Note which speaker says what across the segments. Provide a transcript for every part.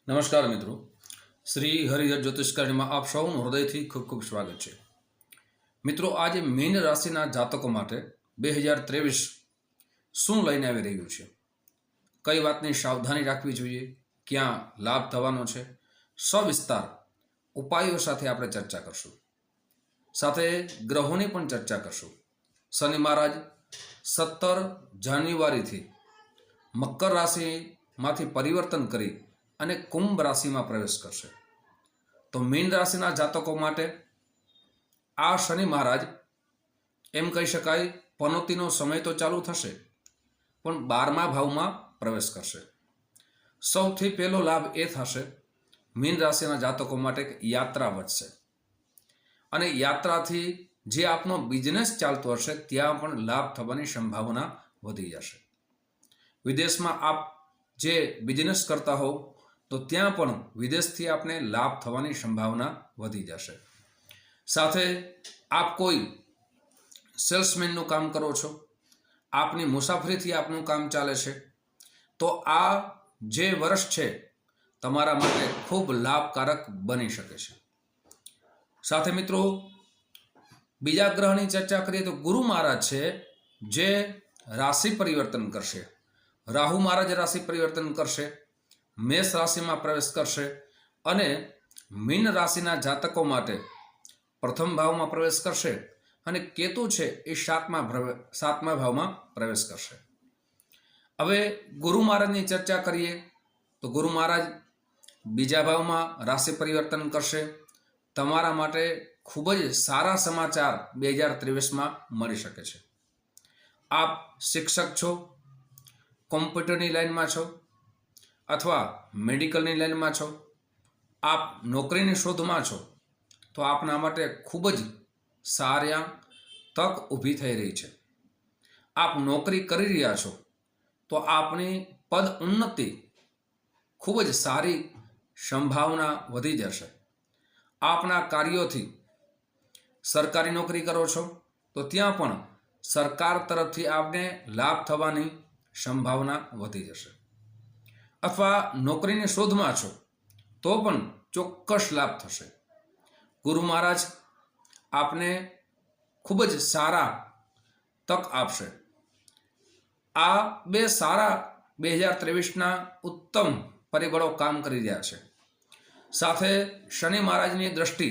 Speaker 1: નમસ્કાર મિત્રો, શ્રી હરિહર જ્યોતિષકારીમાં આપ સૌનું હૃદયથી ખૂબ ખૂબ સ્વાગત છે. મિત્રો, આજે મીન રાશિના જાતકો માટે 2023 શું લઈને આવી રહ્યું છે, કઈ વાતની સાવધાની રાખવી જોઈએ, ક્યાં લાભ થવાનો છે, સવિસ્તાર ઉપાયો સાથે આપણે ચર્ચા કરશું. સાથે ગ્રહોની પણ ચર્ચા કરશું. શનિ મહારાજ 17 જાન્યુઆરીથી મકર રાશિમાંથી પરિવર્તન કરી અને કુંભ રાશિમાં પ્રવેશ કરશે. તો મીન રાશિના જાતકો માટે આ શનિ મહારાજ એમ કહી શકાય પનોતીનો સમય તો ચાલુ થશે, પણ 12મા ભાવમાં પ્રવેશ કરશે. સૌથી પહેલો લાભ એ થશે, મીન રાશિના જાતકો માટે યાત્રા વધશે અને યાત્રાથી જે આપનો બિઝનેસ ચાલતો હશે ત્યાં પણ લાભ થવાની સંભાવના વધી જશે. વિદેશમાં આપ જે બિઝનેસ કરતા હોવ તો ત્યાં પણ વિદેશથી આપને લાભ થવાની સંભાવના વધી જશે. સાથે આપ કોઈ સેલ્સમેનનું કામ કરો છો, આપની મુસાફરીથી આપનું કામ ચાલે છે, તો આ જે વર્ષ છે તમારા માટે ખૂબ લાભકારક બની શકે છે. સાથે મિત્રો, બીજા ગ્રહની ચર્ચા કરીએ તો ગુરુ મહારાજ છે જે રાશિ પરિવર્તન કરશે. રાહુ મહારાજ રાશિ પરિવર્તન કરશે, મેષ રાશિમાં પ્રવેશ કરશે અને મીન રાશિના જાતકો માટે પ્રથમ ભાવમાં પ્રવેશ કરશે અને કેતુ છે એ 7મા ભાવમાં પ્રવેશ કરશે. હવે ગુરુ મહારાજની ચર્ચા કરીએ તો ગુરુ મહારાજ બીજા ભાવમાં રાશિ પરિવર્તન કરશે. તમારા માટે ખૂબ જ સારા સમાચાર 2023માં મળી શકે છે. આપ શિક્ષક છો, કોમ્પ્યુટરની લાઈનમાં છો અથવા મેડિકલની લાઈનમાં છો, આપ નોકરીની શોધમાં છો, તો આપના માટે ખૂબ જ સારી તક ઊભી થઈ રહી છે. આપ નોકરી કરી રહ્યા છો તો આપની પદ ઉન્નતિ ખૂબ જ સારી સંભાવના વધી જશે. આપના કાર્યોથી સરકારી નોકરી કરો છો તો ત્યાં પણ સરકાર તરફથી આપને લાભ થવાની સંભાવના વધી જશે. અથવા નોકરીની શોધમાં છો તો પણ ચોક્કસ લાભ થશે. ગુરુ મહારાજ આપને ખૂબ જ સારા તક આપશે. આ બે સારા 2023ના ઉત્તમ પરિબળો કામ કરી રહ્યા છે. સાથે શનિ મહારાજની દ્રષ્ટિ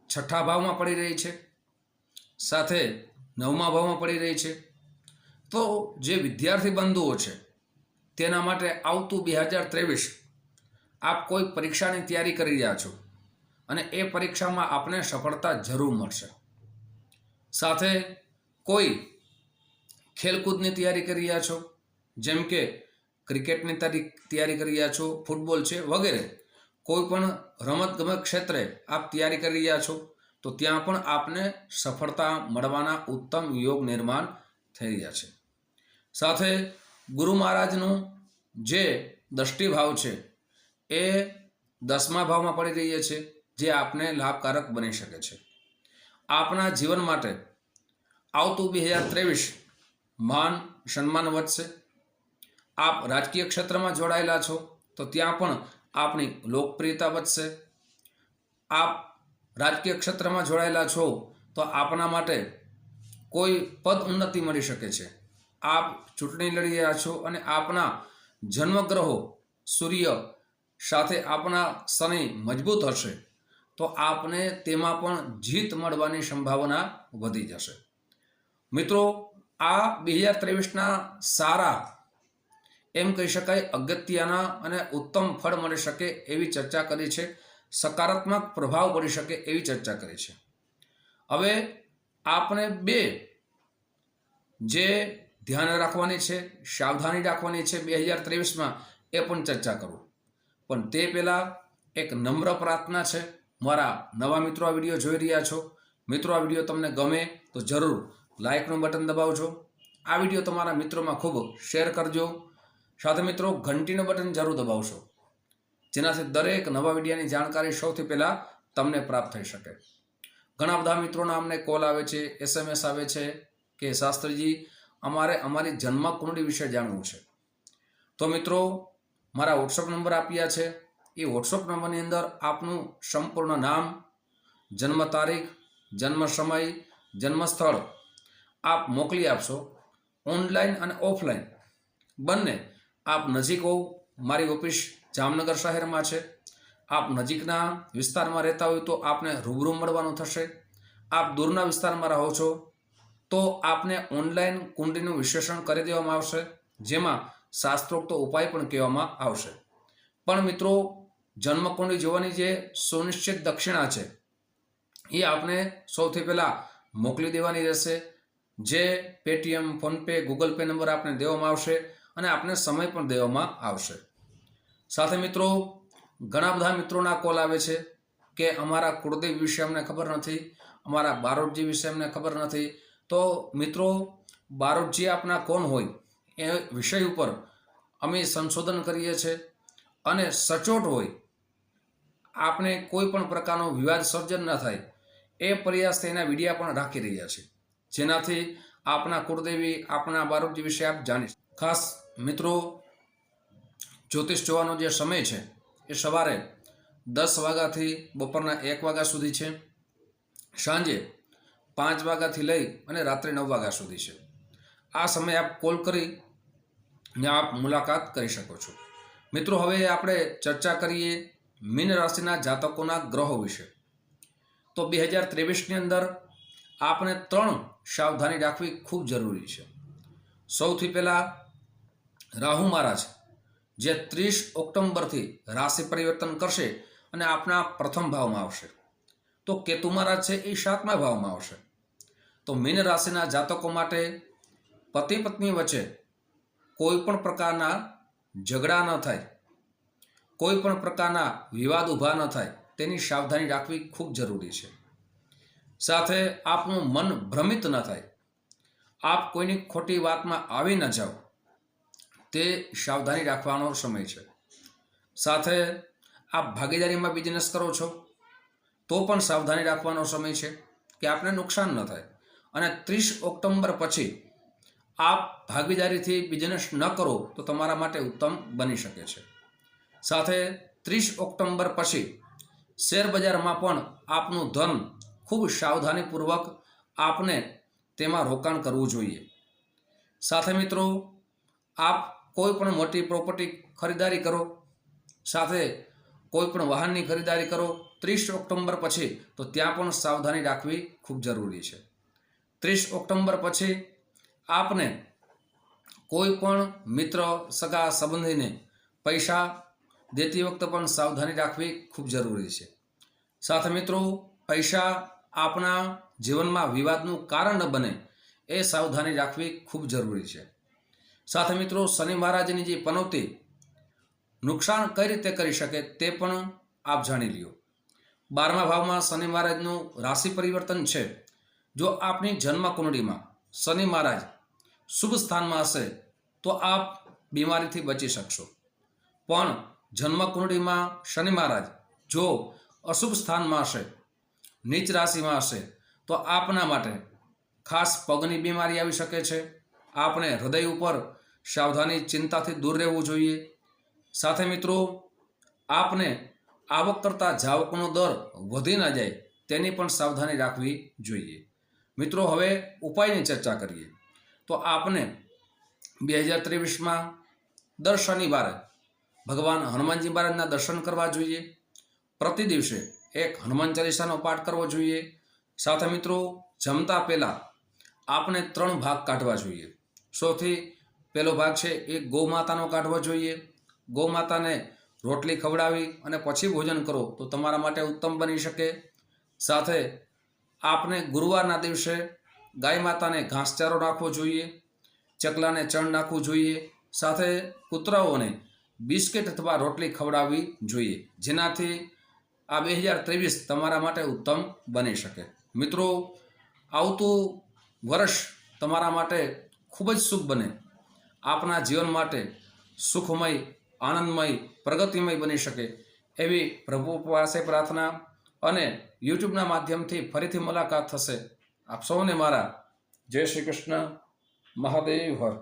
Speaker 1: 6ઠા ભાવમાં પડી રહી છે, સાથે 9મા ભાવમાં પડી રહી છે. તો જે વિદ્યાર્થી બંધુઓ છે તેના માટે આવતું 2023 આપ કોઈ પરીક્ષાની તૈયારી કરી રહ્યા છો અને એ પરીક્ષામાં આપને સફળતા જરૂર મળશે. સાથે કોઈ ખેલકૂદની તૈયારી કરી રહ્યા છો, જેમ કે ક્રિકેટની તૈયારી કરી રહ્યા છો, ફૂટબોલ છે વગેરે, કોઈ પણ રમતગમત ક્ષેત્રે આપ તૈયારી કરી રહ્યા છો તો ત્યાં પણ આપને સફળતા મળવાના ઉત્તમ યોગ નિર્માણ થઈ રહ્યા છે. સાથે ગુરુ મહારાજનું જે દ્રષ્ટિભાવ છે એ 10મા ભાવમાં પડી રહી છે, જે આપને લાભકારક બની શકે છે. આપના જીવન માટે આવતું 2023 માન સન્માન વધશે. આપ રાજકીય ક્ષેત્રમાં જોડાયેલા છો તો ત્યાં પણ આપની લોકપ્રિયતા વધશે. આપ રાજકીય ક્ષેત્રમાં જોડાયેલા છો તો આપના માટે કોઈ પદ ઉન્નતિ મળી શકે છે. આપ ચૂંટણી લડી રહ્યા છો અને આપના જન્મગ્રહો સૂર્ય સાથે આપના શનિ મજબૂત હશે તો આપને તેમાં પણ જીત મળવાની સંભાવના વધી જશે. મિત્રો, આ 2023ના સારા એમ કહી શકાય અગત્યના અને ઉત્તમ ફળ મળી શકે એવી ચર્ચા કરી છે. સકારાત્મક પ્રભાવ પડી શકે એવી ચર્ચા કરી છે. હવે આપણે બે જે ધ્યાન રાખવાની છે, સાવધાની રાખવાની છે 2023માં, એ પણ ચર્ચા કરું. પણ તે પહેલાં એક નમ્ર પ્રાર્થના છે. મારા નવા મિત્રો આ વિડીયો જોઈ રહ્યા છો, મિત્રો આ વિડીયો તમને ગમે તો જરૂર લાઇકનું બટન દબાવજો. આ વિડીયો તમારા મિત્રોમાં ખૂબ શેર કરજો. સાથે મિત્રો, ઘંટીનું બટન જરૂર દબાવશો, જેનાથી દરેક નવા વિડીયોની જાણકારી સૌથી પહેલાં તમને પ્રાપ્ત થઈ શકે. ઘણા બધા મિત્રોના અમને કોલ આવે છે, SMS આવે છે કે શાસ્ત્રીજી અમારે અમારી જન્મ કુંડળી વિશે જાણવું છે. તો મિત્રો, મારા વોટ્સઅપ નંબર આપ્યા છે. એ વોટ્સઅપ નંબરની અંદર આપનું સંપૂર્ણ નામ, જન્મ તારીખ, જન્મ સમય, જન્મ સ્થળ આપ મોકલી આપશો. ઓનલાઈન અને ઓફલાઈન બંને. આપ નજીક હોવ, મારી ઓફિસ જામનગર શહેરમાં છે. આપ નજીકના વિસ્તારમાં રહેતા હોય તો આપને રૂબરૂ મળવાનું થશે. આપ દૂરના વિસ્તારમાં રહો છો તો આપને ઓનલાઈન કુંડલીનું વિશ્લેષણ કરી દેવામાં આવશે, જેમાં શાસ્ત્રોક્ત ઉપાય પણ કહેવામાં આવશે. પણ મિત્રો, જન્મકુંડલી જોવાની જે સુનિશ્ચિત દક્ષિણા છે એ આપને સૌથી પહેલાં મોકલી દેવાની રહેશે. જે Paytm, PhonePe, Google pay number આપને દેવામાં આવશે અને આપને સમય પણ દેવામાં આવશે. સાથે મિત્રો, ઘણા બધા મિત્રોના કોલ આવે છે કે અમારા કુળદેવ વિશે અમને ખબર નથી, અમારા બારોટજી વિશે અમને ખબર નથી. તો મિત્રો, બારોટજી આપના કોણ હોય એ વિષય ઉપર અમે સંશોધન કરીએ છીએ અને સચોટ હોય, આપણે કોઈ પણ પ્રકારનો વિવાદ સર્જન ન થાય એ પ્રયાસ તેના વિડીયા પણ રાખી રહ્યા છે, જેનાથી આપના કુળદેવી, આપના બારોટજી વિશે આપ જાણી. ખાસ મિત્રો, જ્યોતિષ જોવાનો જે સમય છે એ સવારે 10 વાગ્યાથી બપોરના 1 વાગ્યા સુધી છે, સાંજે 5 વાગ્યાથી લઈ અને રાત્રે 9 વાગ્યા સુધી છે. આ સમયે આપ કોલ કરીને આપ મુલાકાત કરી શકો છો. મિત્રો, હવે આપણે ચર્ચા કરીએ મીન રાશિના જાતકોના ગ્રહો વિશે. તો 2023ની અંદર આપણે 3 સાવધાની રાખવી ખૂબ જરૂરી છે. સૌથી પહેલાં રાહુ મહારાજ, જે 30 ઓક્ટોબરથી રાશિ પરિવર્તન કરશે અને આપના પ્રથમ ભાવમાં આવશે. તો કેતુ મહારાજ છે એ 7મા ભાવમાં આવશે. તો મીન રાશિના જાતકો માટે પતિ પત્ની વચ્ચે કોઈ પણ પ્રકારના ઝઘડા ન થાય, કોઈ પણ પ્રકારના વિવાદ ઊભા ન થાય, તેની સાવધાની રાખવી ખૂબ જરૂરી છે. સાથે આપનું મન ભ્રમિત ન થાય, આપ કોઈની ખોટી વાતમાં આવી ન જાઓ, તે સાવધાની રાખવાનો સમય છે. સાથે આપ ભાગીદારીમાં બિઝનેસ કરો છો તો પણ સાવધાની રાખવાનો સમય છે કે આપને નુકસાન ન થાય. અને 30 ઓક્ટોબર પછી આપ ભાગીદારીથી બિઝનેસ ન કરો તો તમારા માટે ઉત્તમ બની શકે છે. સાથે 30 ઓક્ટોબર પછી શેર બજારમાં પણ આપનું ધન ખૂબ સાવધાનીપૂર્વક આપને તેમાં રોકાણ કરવું જોઈએ. સાથે મિત્રો, આપ કોઈ પણ મોટી પ્રોપર્ટી ખરીદારી કરો, સાથે કોઈ પણ વાહનની ખરીદારી કરો 30 ઓક્ટોબર પછી, તો ત્યાં પણ સાવધાની રાખવી ખૂબ જરૂરી છે. 30 ઓક્ટોબર પછી આપને કોઈ પણ મિત્ર, સગા સંબંધીને પૈસા દેતી વખતે પણ સાવધાની રાખવી ખૂબ જરૂરી છે. સાથે મિત્રો, પૈસા આપણા જીવનમાં વિવાદનું કારણ ન બને એ સાવધાની રાખવી ખૂબ જરૂરી છે. સાથે મિત્રો, શનિ મહારાજની જે પનોતી નુકસાન કઈ રીતે કરી શકે તે પણ આપ જાણી લ્યો. 12મા ભાવમાં શનિ મહારાજનું રાશિ પરિવર્તન છે. જો આપની જન્મ કુંડળીમાં શનિ મહારાજ શુભ સ્થાનમાં હશે તો આપ બીમારીથી બચી શકશો. પણ જન્મ કુંડળીમાં શનિ મહારાજ જો અશુભ સ્થાનમાં હશે, નીચ રાશિમાં હશે, તો આપના માટે ખાસ પગની બીમારી આવી શકે છે. આપણે હૃદય ઉપર સાવધાની, ચિંતાથી દૂર રહેવું જોઈએ. સાથે મિત્રો, આપને આવક કરતાં જાવકનો દર વધી ન જાય તેની પણ સાવધાની રાખવી જોઈએ. મિત્રો, હવે ઉપાયની ચર્ચા કરીએ. તો આપને 2023માં દર શનિવારે ભગવાન હનુમાનજી મહારાજના દર્શન કરવા જોઈએ. પ્રતિ દિવસે એક હનુમાન ચાલીસાનો પાઠ કરવો જોઈએ. સાથે મિત્રો, જમતા પહેલાં આપણે 3 ભાગ કાઢવા જોઈએ. સૌથી પહેલો ભાગ છે એ ગૌ માતાનો કાઢવો જોઈએ. ગૌ માતાને રોટલી ખવડાવી અને પછી ભોજન કરો તો તમારા માટે ઉત્તમ બની શકે. સાથે આપને ગુરુવારના દિવસે ગાય માતાને ઘાસચારો નાખવો જોઈએ, ચકલાને ચણ નાખવું જોઈએ. સાથે કૂતરાઓને બિસ્કિટ અથવા રોટલી ખવડાવવી જોઈએ, જેનાથી આ 2023 તમારા માટે ઉત્તમ બની શકે. મિત્રો, આવતું વર્ષ તમારા માટે ખૂબ જ શુભ બને, આપના જીવન માટે સુખમય, આનંદમય, પ્રગતિમય બની શકે એવી પ્રભુ પાસે પ્રાર્થના. અને યુટ્યુબના માધ્યમથી ફરીથી મુલાકાત થશે. આપ સૌને મારા જય શ્રી કૃષ્ણ. મહાદેવ હર.